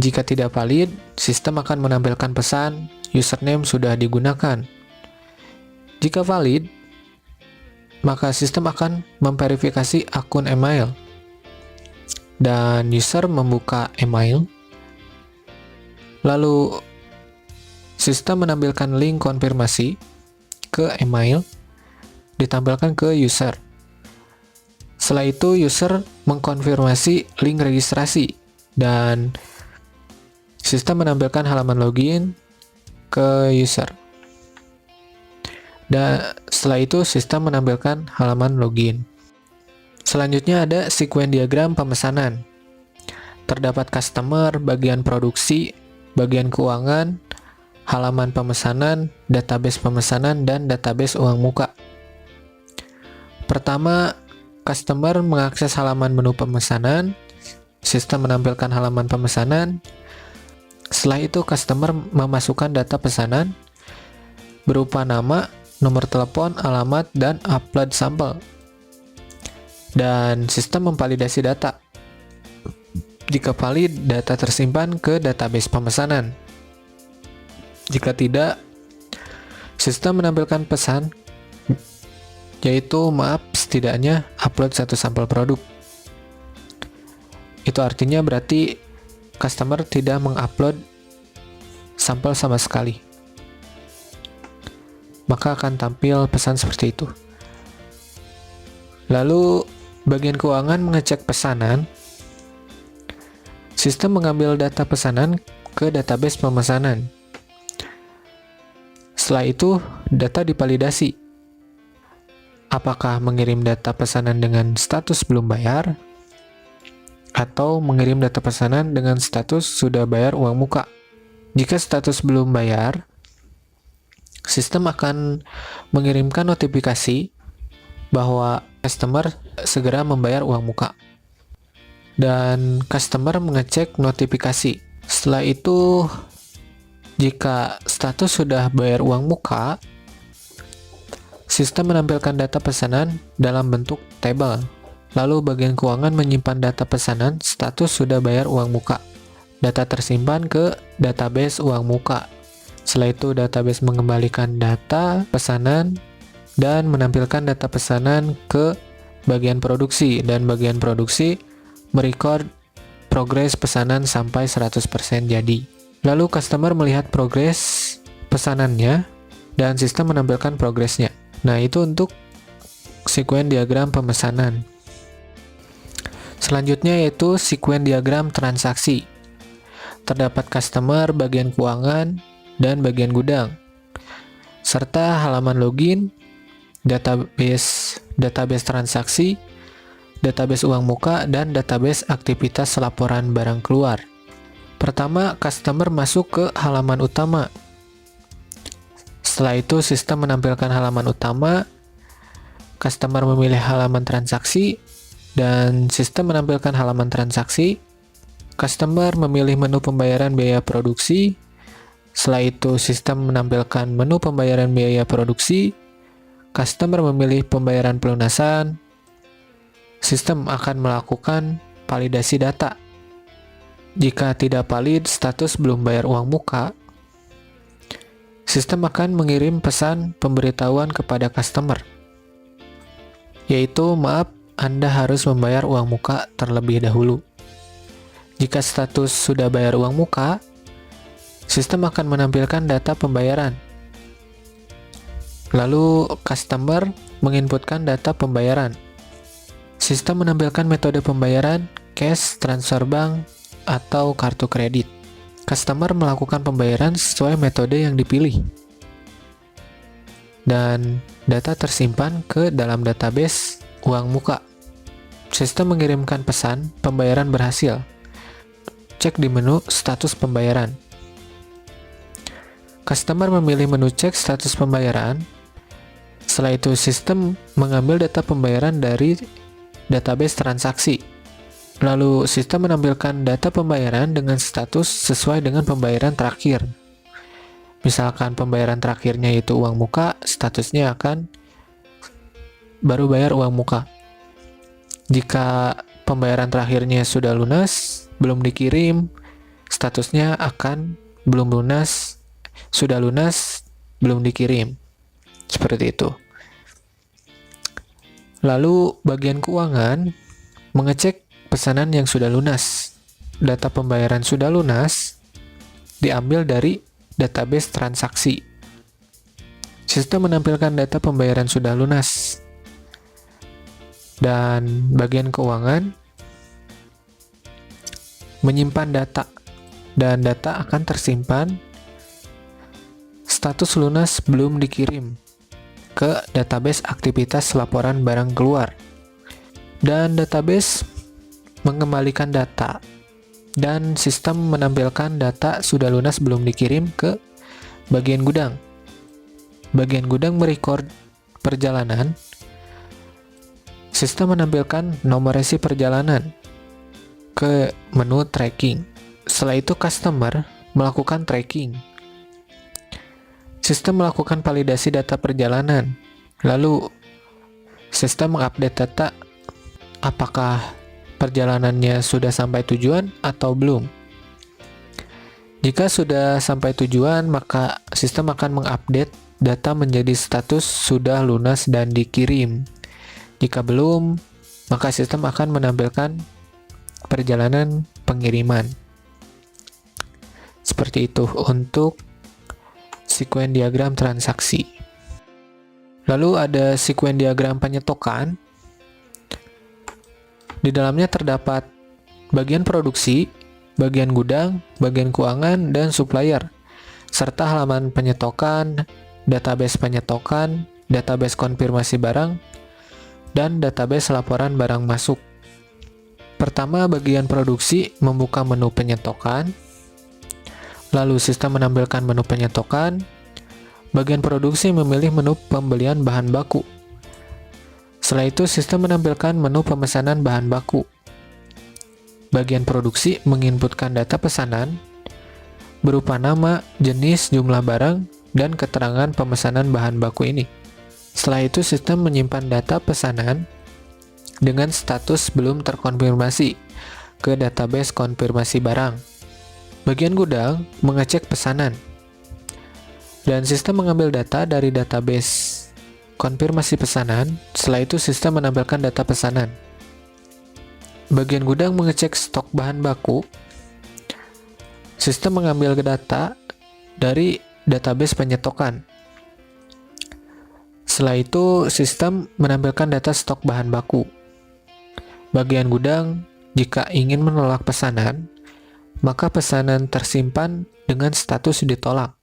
Jika tidak valid, sistem akan menampilkan pesan username sudah digunakan. Jika valid, maka sistem akan memverifikasi akun email. Dan user membuka email. Lalu, sistem menampilkan link konfirmasi ke email, ditampilkan ke user. Setelah itu, user mengkonfirmasi link registrasi, dan sistem menampilkan halaman login ke user. Dan setelah itu, sistem menampilkan halaman login. Selanjutnya ada sequence diagram pemesanan. Terdapat customer, bagian produksi, bagian keuangan, halaman pemesanan, database pemesanan, dan database uang muka. Pertama, customer mengakses halaman menu pemesanan, sistem menampilkan halaman pemesanan. Setelah itu, customer memasukkan data pesanan berupa nama, nomor telepon, alamat, dan upload sampel. Dan sistem memvalidasi data. Jika valid, data tersimpan ke database pemesanan. Jika tidak, sistem menampilkan pesan, yaitu maaf, setidaknya upload 1 sampel produk. Itu artinya berarti customer tidak mengupload sampel sama sekali. Maka akan tampil pesan seperti itu. Lalu, bagian keuangan mengecek pesanan. Sistem mengambil data pesanan ke database pemesanan. Setelah itu, data divalidasi. Apakah mengirim data pesanan dengan status belum bayar, atau mengirim data pesanan dengan status sudah bayar uang muka. Jika status belum bayar, sistem akan mengirimkan notifikasi bahwa customer segera membayar uang muka. Dan customer mengecek notifikasi. Setelah itu, jika status sudah bayar uang muka, sistem menampilkan data pesanan dalam bentuk tabel. Lalu bagian keuangan menyimpan data pesanan status sudah bayar uang muka. Data tersimpan ke database uang muka. Setelah itu, database mengembalikan data pesanan dan menampilkan data pesanan ke bagian produksi, dan bagian produksi merecord progres pesanan sampai 100% jadi. Lalu customer melihat progres pesanannya dan sistem menampilkan progresnya. Nah, itu untuk sequence diagram pemesanan. Selanjutnya yaitu sequence diagram transaksi. Terdapat customer, bagian keuangan, dan bagian gudang, serta halaman login, database transaksi, database uang muka, dan database aktivitas laporan barang keluar. Pertama, customer masuk ke halaman utama. Setelah itu, sistem menampilkan halaman utama, customer memilih halaman transaksi, dan sistem menampilkan halaman transaksi. Customer memilih menu pembayaran biaya produksi. Setelah itu, sistem menampilkan menu pembayaran biaya produksi. Customer memilih pembayaran pelunasan. Sistem akan melakukan validasi data. Jika tidak valid, status belum bayar uang muka, sistem akan mengirim pesan pemberitahuan kepada customer, yaitu maaf, Anda harus membayar uang muka terlebih dahulu. Jika status sudah bayar uang muka, sistem akan menampilkan data pembayaran. Lalu, customer menginputkan data pembayaran. Sistem menampilkan metode pembayaran, cash, transfer bank, atau kartu kredit. Customer melakukan pembayaran sesuai metode yang dipilih. Dan data tersimpan ke dalam database uang muka. Sistem mengirimkan pesan pembayaran berhasil. Cek di menu status pembayaran. Customer memilih menu cek status pembayaran. Setelah itu, sistem mengambil data pembayaran dari database transaksi. Lalu, sistem menampilkan data pembayaran dengan status sesuai dengan pembayaran terakhir. Misalkan pembayaran terakhirnya itu uang muka, statusnya akan baru bayar uang muka. Jika pembayaran terakhirnya sudah lunas, belum dikirim, statusnya akan belum lunas, sudah lunas, belum dikirim. Seperti itu. Lalu bagian keuangan mengecek pesanan yang sudah lunas. Data pembayaran sudah lunas diambil dari database transaksi. Sistem menampilkan data pembayaran sudah lunas. Dan bagian keuangan menyimpan data, dan data akan tersimpan status lunas belum dikirim ke database aktivitas laporan barang keluar. Dan database mengembalikan data, dan sistem menampilkan data sudah lunas belum dikirim ke bagian gudang. Bagian gudang merecord perjalanan. Sistem menampilkan nomor resi perjalanan ke menu tracking. Setelah itu, customer melakukan tracking. Sistem melakukan validasi data perjalanan. Lalu, sistem mengupdate data apakah perjalanannya sudah sampai tujuan atau belum. Jika sudah sampai tujuan, maka sistem akan mengupdate data menjadi status sudah lunas dan dikirim. Jika belum, maka sistem akan menampilkan perjalanan pengiriman. Seperti itu untuk sekuen diagram transaksi. Lalu ada sekuen diagram penyetokan. Di dalamnya terdapat bagian produksi, bagian gudang, bagian keuangan, dan supplier, serta halaman penyetokan, database penyetokan, database konfirmasi barang, dan database laporan barang masuk. Pertama, bagian produksi membuka menu penyetokan. Lalu sistem menampilkan menu penyetokan. Bagian produksi memilih menu pembelian bahan baku. Setelah itu, sistem menampilkan menu pemesanan bahan baku. Bagian produksi menginputkan data pesanan berupa nama, jenis, jumlah barang, dan keterangan pemesanan bahan baku ini. Setelah itu, sistem menyimpan data pesanan dengan status belum terkonfirmasi ke database konfirmasi barang. Bagian gudang mengecek pesanan, dan sistem mengambil data dari database konfirmasi pesanan. Setelah itu, sistem menampilkan data pesanan. Bagian gudang mengecek stok bahan baku. Sistem mengambil data dari database penyetokan. Setelah itu, sistem menampilkan data stok bahan baku. Bagian gudang, jika ingin menolak pesanan, maka pesanan tersimpan dengan status ditolak.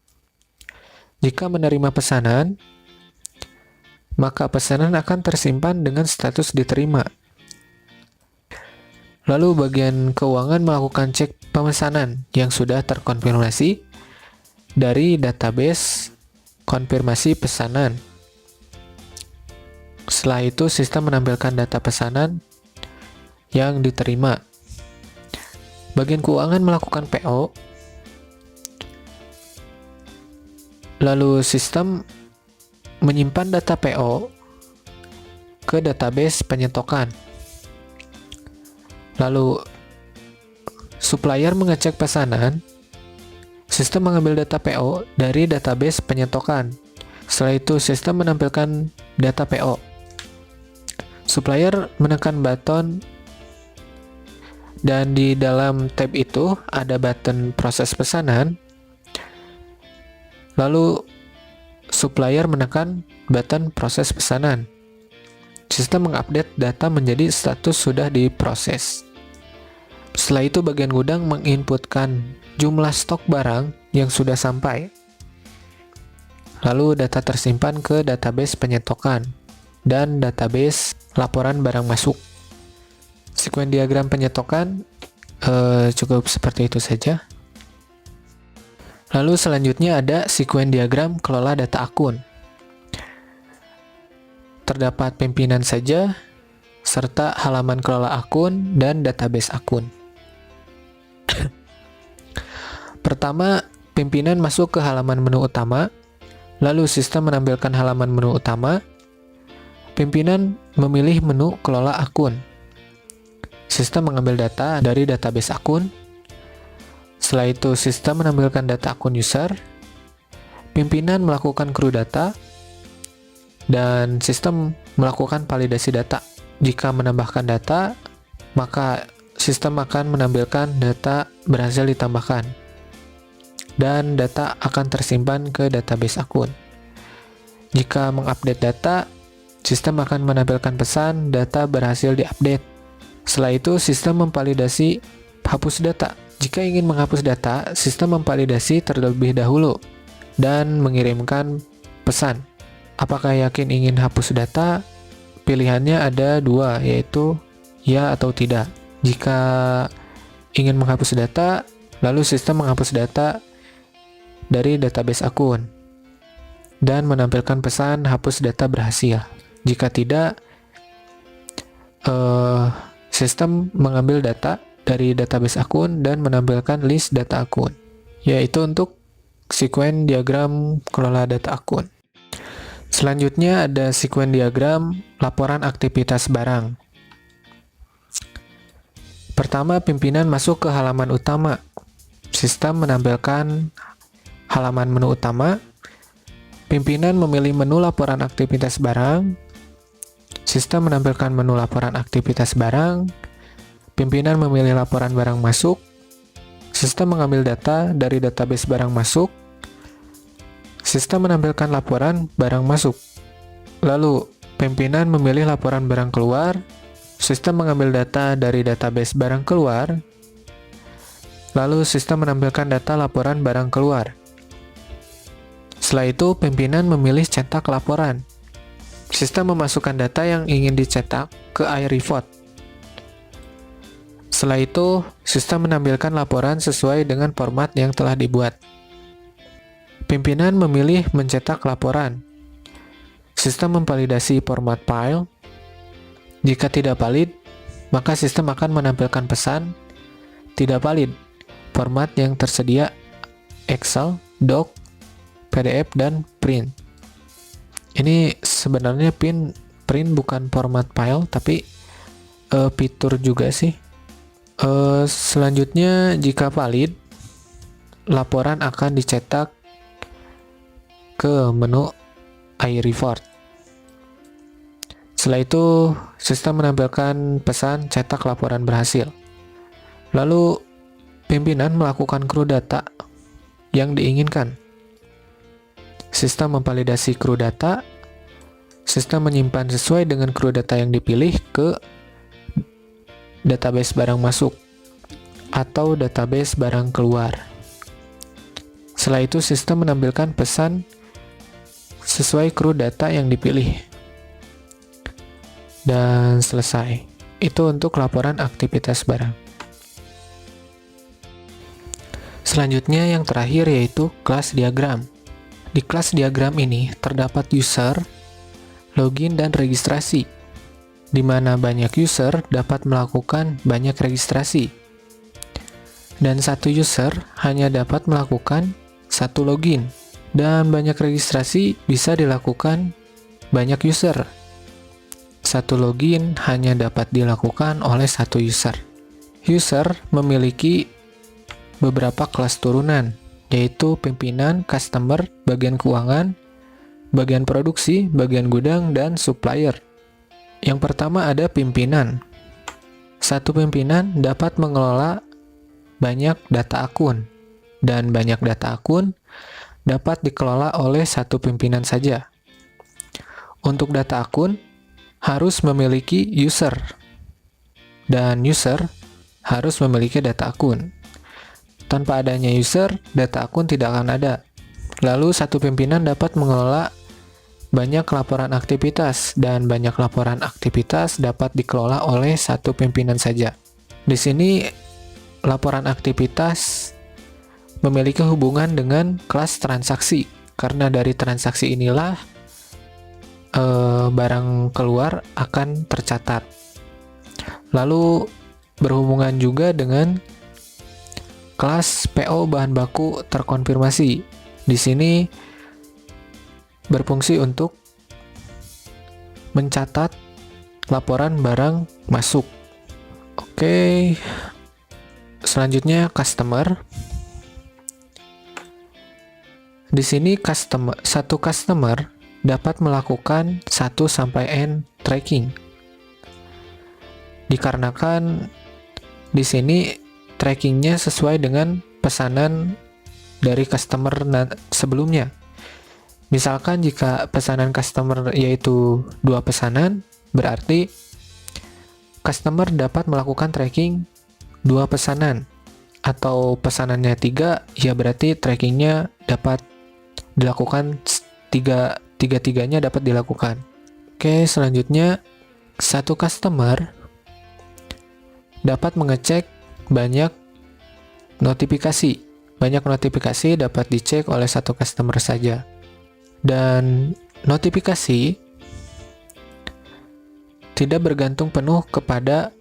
Jika menerima pesanan, maka pesanan akan tersimpan dengan status diterima. Lalu bagian keuangan melakukan cek pemesanan yang sudah terkonfirmasi dari database konfirmasi pesanan. Setelah itu, sistem menampilkan data pesanan yang diterima. Bagian keuangan melakukan PO. Lalu sistem menyimpan data PO ke database penyetokan. Lalu supplier mengecek pesanan. Sistem mengambil data PO dari database penyetokan. Setelah itu, sistem menampilkan data PO. Supplier menekan button dan di dalam tab itu ada button proses pesanan. Lalu supplier menekan button proses pesanan. Sistem mengupdate data menjadi status sudah diproses. Setelah itu bagian gudang menginputkan jumlah stok barang yang sudah sampai. Lalu data tersimpan ke database penyetokan dan database laporan barang masuk. Sekuen diagram penyetokan cukup seperti itu saja. Lalu selanjutnya ada sekuen diagram kelola data akun. Terdapat pimpinan saja, serta halaman kelola akun dan database akun. Pertama, pimpinan masuk ke halaman menu utama, lalu sistem menampilkan halaman menu utama. Pimpinan memilih menu kelola akun. Sistem mengambil data dari database akun. Setelah itu, sistem menampilkan data akun user. Pimpinan melakukan crew data, dan sistem melakukan validasi data. Jika menambahkan data, maka sistem akan menampilkan data berhasil ditambahkan, dan data akan tersimpan ke database akun. Jika mengupdate data, sistem akan menampilkan pesan data berhasil diupdate. Setelah itu, sistem memvalidasi hapus data. Jika ingin menghapus data, sistem memvalidasi terlebih dahulu dan mengirimkan pesan. Apakah yakin ingin hapus data? Pilihannya ada dua, yaitu ya atau tidak. Jika ingin menghapus data, lalu sistem menghapus data dari database akun dan menampilkan pesan hapus data berhasil. Jika tidak, sistem mengambil data dari database akun dan menampilkan list data akun, yaitu untuk sekuen diagram kelola data akun. Selanjutnya ada sekuen diagram laporan aktivitas barang. Pertama, pimpinan masuk ke halaman utama. Sistem menampilkan halaman menu utama. Pimpinan memilih menu laporan aktivitas barang. Sistem menampilkan menu laporan aktivitas barang. Pimpinan memilih laporan barang masuk. Sistem mengambil data dari database barang masuk. Sistem menampilkan laporan barang masuk. Lalu, pimpinan memilih laporan barang keluar. Sistem mengambil data dari database barang keluar. Lalu, sistem menampilkan data laporan barang keluar. Setelah itu, pimpinan memilih cetak laporan. Sistem memasukkan data yang ingin dicetak ke iReport. Setelah itu, sistem menampilkan laporan sesuai dengan format yang telah dibuat. Pimpinan memilih mencetak laporan. Sistem memvalidasi format file. Jika tidak valid, maka sistem akan menampilkan pesan tidak valid. Format yang tersedia Excel, Doc, PDF, dan print. Ini sebenarnya print bukan format file, tapi fitur juga sih. Selanjutnya, jika valid, laporan akan dicetak ke menu iReport. Setelah itu, sistem menampilkan pesan cetak laporan berhasil. Lalu, pimpinan melakukan crew data yang diinginkan. Sistem memvalidasi crew data. Sistem menyimpan sesuai dengan crew data yang dipilih ke database barang masuk atau database barang keluar. Setelah itu, sistem menampilkan pesan sesuai crew data yang dipilih. dan selesai. Itu untuk laporan aktivitas barang. Selanjutnya yang terakhir yaitu kelas diagram. Di kelas diagram ini terdapat user, login, dan registrasi, di mana banyak user dapat melakukan banyak registrasi, dan satu user hanya dapat melakukan satu login, dan banyak registrasi bisa dilakukan banyak user. Satu login hanya dapat dilakukan oleh satu user. User memiliki beberapa kelas turunan, yaitu pimpinan, customer, bagian keuangan, bagian produksi, bagian gudang, dan supplier. Yang pertama ada pimpinan. Satu pimpinan dapat mengelola banyak data akun, dan banyak data akun dapat dikelola oleh satu pimpinan saja. Untuk data akun harus memiliki user, dan user harus memiliki data akun. Tanpa adanya user, data akun tidak akan ada. Lalu satu pimpinan dapat mengelola banyak laporan aktivitas, dan banyak laporan aktivitas dapat dikelola oleh satu pimpinan saja. Di sini laporan aktivitas memiliki hubungan dengan kelas transaksi, karena dari transaksi inilah barang keluar akan tercatat. Lalu berhubungan juga dengan kelas PO bahan baku terkonfirmasi. Di sini berfungsi untuk mencatat laporan barang masuk. Oke. Selanjutnya customer. Di sini satu customer dapat melakukan 1-N tracking. Dikarenakan di sini trackingnya sesuai dengan pesanan dari customer sebelumnya. Misalkan jika pesanan customer yaitu 2 pesanan, berarti customer dapat melakukan tracking 2 pesanan. Atau pesanannya 3, ya berarti trackingnya dapat dilakukan tiga-tiganya dapat dilakukan. Oke, selanjutnya satu customer dapat mengecek banyak notifikasi. Banyak notifikasi dapat dicek oleh satu customer saja. Dan notifikasi tidak bergantung penuh kepada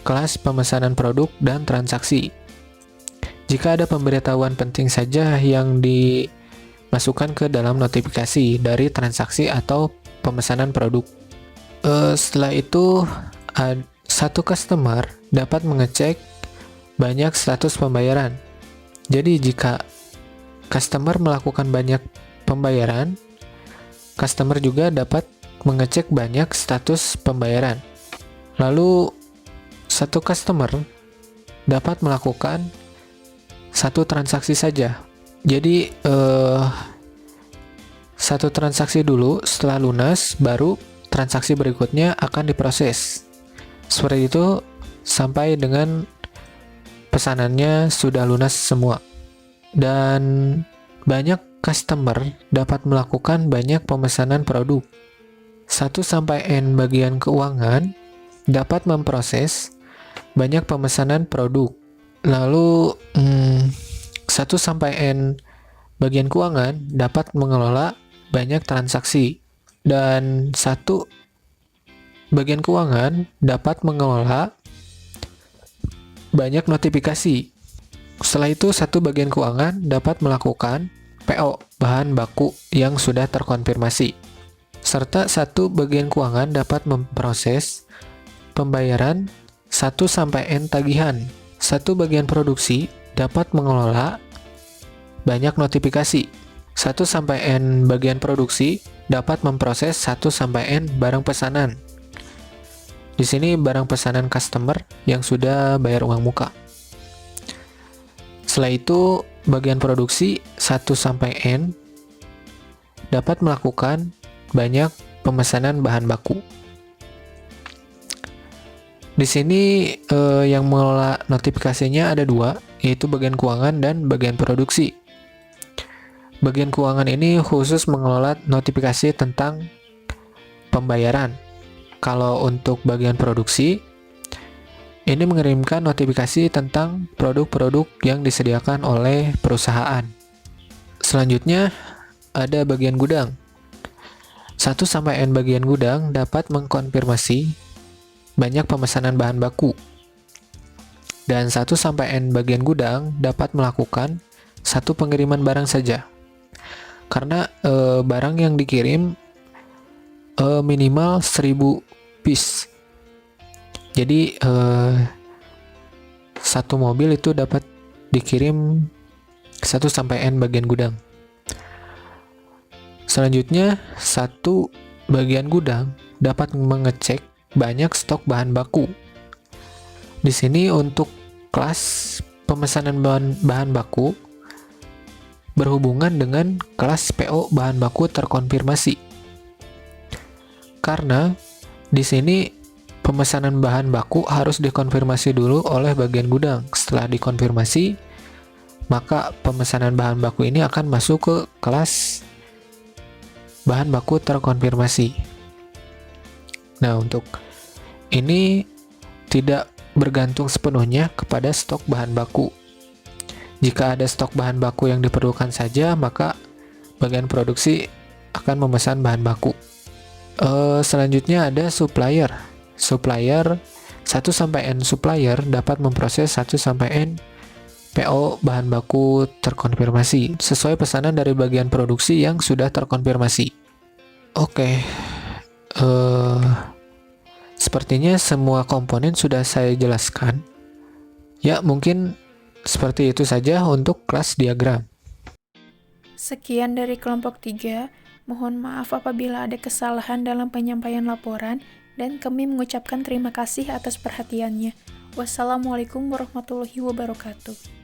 kelas pemesanan produk dan transaksi. Jika ada pemberitahuan penting saja yang dimasukkan ke dalam notifikasi dari transaksi atau pemesanan produk. Setelah itu, satu customer dapat mengecek banyak status pembayaran. Jadi jika customer melakukan banyak pembayaran, customer juga dapat mengecek banyak status pembayaran. Lalu satu customer dapat melakukan satu transaksi saja. Jadi satu transaksi dulu, setelah lunas baru transaksi berikutnya akan diproses. Seperti itu sampai dengan pesanannya sudah lunas semua. Dan banyak customer dapat melakukan banyak pemesanan produk. 1-N bagian keuangan dapat memproses banyak pemesanan produk. Lalu 1-N bagian keuangan dapat mengelola banyak transaksi. Dan satu bagian keuangan dapat mengelola banyak notifikasi. Setelah itu, satu bagian keuangan dapat melakukan PO, bahan baku yang sudah terkonfirmasi. Serta satu bagian keuangan dapat memproses pembayaran 1-N tagihan. Satu bagian produksi dapat mengelola banyak notifikasi. 1-N bagian produksi dapat memproses 1-N barang pesanan. Di sini barang pesanan customer yang sudah bayar uang muka. Setelah itu, bagian produksi 1-N dapat melakukan banyak pemesanan bahan baku. Di sini yang mengelola notifikasinya ada 2, yaitu bagian keuangan dan bagian produksi. Bagian keuangan ini khusus mengelola notifikasi tentang pembayaran. Kalau untuk bagian produksi, ini mengirimkan notifikasi tentang produk-produk yang disediakan oleh perusahaan. Selanjutnya, ada bagian gudang. 1-N bagian gudang dapat mengkonfirmasi banyak pemesanan bahan baku. Dan 1-N bagian gudang dapat melakukan satu pengiriman barang saja. Karena barang yang dikirim minimal 1000 piece. Jadi satu mobil itu dapat dikirim 1-N bagian gudang. Selanjutnya, satu bagian gudang dapat mengecek banyak stok bahan baku. Di sini untuk kelas pemesanan bahan baku berhubungan dengan kelas PO bahan baku terkonfirmasi. Karena di sini pemesanan bahan baku harus dikonfirmasi dulu oleh bagian gudang. Setelah dikonfirmasi, maka pemesanan bahan baku ini akan masuk ke kelas bahan baku terkonfirmasi. Nah, untuk ini tidak bergantung sepenuhnya kepada stok bahan baku. Jika ada stok bahan baku yang diperlukan saja, maka bagian produksi akan memesan bahan baku. Selanjutnya ada supplier. Supplier 1-N supplier dapat memproses 1-N PO bahan baku terkonfirmasi sesuai pesanan dari bagian produksi yang sudah terkonfirmasi. Oke, sepertinya semua komponen sudah saya jelaskan. Ya, mungkin seperti itu saja untuk kelas diagram. Sekian dari kelompok 3. Mohon maaf apabila ada kesalahan dalam penyampaian laporan, dan kami mengucapkan terima kasih atas perhatiannya. Wassalamualaikum warahmatullahi wabarakatuh.